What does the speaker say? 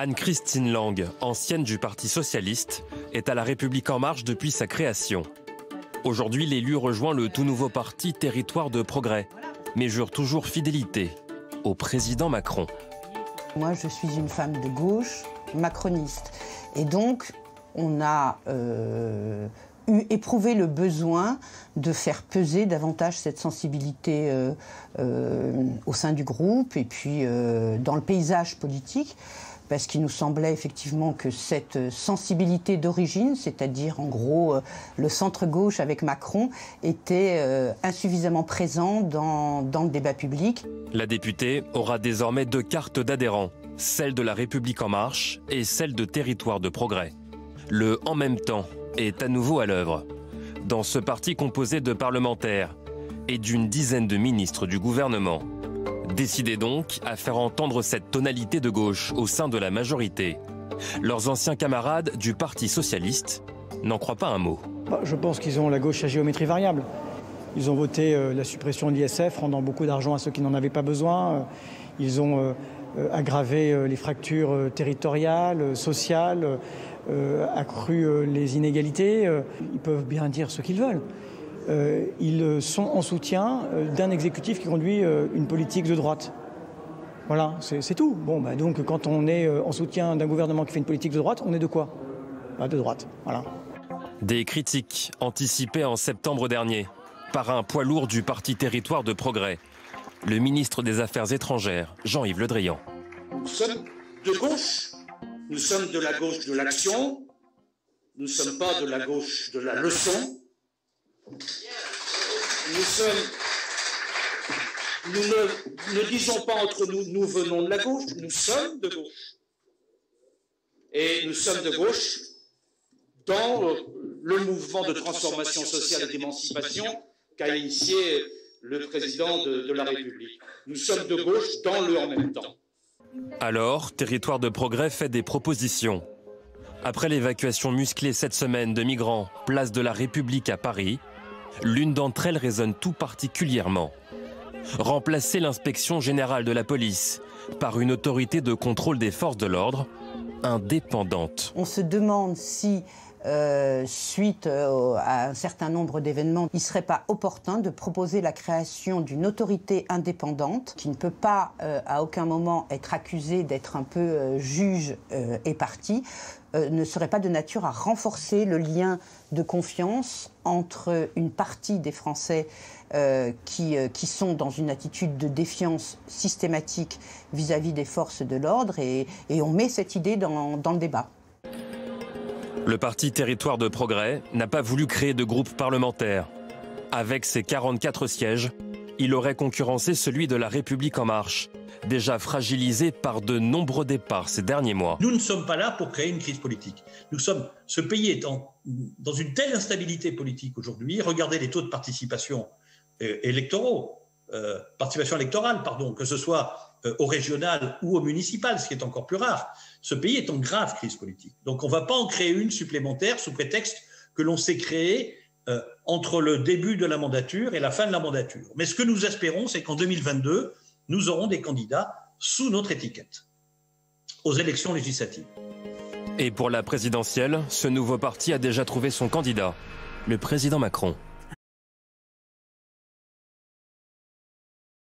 Anne-Christine Lang, ancienne du Parti socialiste, est à La République en marche depuis sa création. Aujourd'hui, l'élu rejoint le tout nouveau parti Territoire de progrès, mais jure toujours fidélité au président Macron. Moi, je suis une femme de gauche, macroniste. Et donc, on a éprouvé le besoin de faire peser davantage cette sensibilité au sein du groupe et puis dans le paysage politique, parce qu'il nous semblait effectivement que cette sensibilité d'origine, c'est-à-dire en gros le centre-gauche avec Macron, était insuffisamment présent dans le débat public. La députée aura désormais 2 cartes d'adhérents, celle de La République en marche et celle de Territoire de progrès. Le « en même temps » est à nouveau à l'œuvre. Dans ce parti composé de parlementaires et d'une dizaine de ministres du gouvernement. Décidés donc à faire entendre cette tonalité de gauche au sein de la majorité. Leurs anciens camarades du Parti socialiste n'en croient pas un mot. Je pense qu'ils ont la gauche à géométrie variable. Ils ont voté la suppression de l'ISF, rendant beaucoup d'argent à ceux qui n'en avaient pas besoin. Ils ont aggravé les fractures territoriales, sociales, accru les inégalités. Ils peuvent bien dire ce qu'ils veulent. Ils sont en soutien d'un exécutif qui conduit une politique de droite. Voilà, c'est tout. Bon, donc quand on est en soutien d'un gouvernement qui fait une politique de droite, on est de quoi? De droite, voilà. Des critiques anticipées en septembre dernier par un poids lourd du parti Territoire de progrès, le ministre des Affaires étrangères, Jean-Yves Le Drian. Nous sommes de gauche, nous sommes de la gauche de l'action, nous ne sommes pas de la gauche de la leçon. Nous ne disons pas entre nous, nous venons de la gauche, nous sommes de gauche. Et nous sommes de gauche dans le mouvement de transformation sociale et d'émancipation qu'a initié le président de la République. Nous sommes de gauche dans le « en même temps ». Alors, Territoire de progrès fait des propositions. Après l'évacuation musclée cette semaine de migrants, place de la République à Paris, l'une d'entre elles résonne tout particulièrement. Remplacer l'inspection générale de la police par une autorité de contrôle des forces de l'ordre indépendante. On se demande si, suite à un certain nombre d'événements, il ne serait pas opportun de proposer la création d'une autorité indépendante qui ne peut pas à aucun moment être accusée d'être un peu juge et partie, ne serait pas de nature à renforcer le lien de confiance entre une partie des Français qui sont dans une attitude de défiance systématique vis-à-vis des forces de l'ordre et on met cette idée dans le débat. Le parti Territoire de progrès n'a pas voulu créer de groupe parlementaire. Avec ses 44 sièges, il aurait concurrencé celui de La République en marche, déjà fragilisé par de nombreux départs ces derniers mois. Nous ne sommes pas là pour créer une crise politique. Ce pays est dans une telle instabilité politique aujourd'hui. Regardez les taux de participation électorale, que ce soit au régional ou au municipal, ce qui est encore plus rare. Ce pays est en grave crise politique. Donc on ne va pas en créer une supplémentaire sous prétexte que l'on s'est créé entre le début de la mandature et la fin de la mandature. Mais ce que nous espérons, c'est qu'en 2022, nous aurons des candidats sous notre étiquette aux élections législatives. Et pour la présidentielle, ce nouveau parti a déjà trouvé son candidat, le président Macron.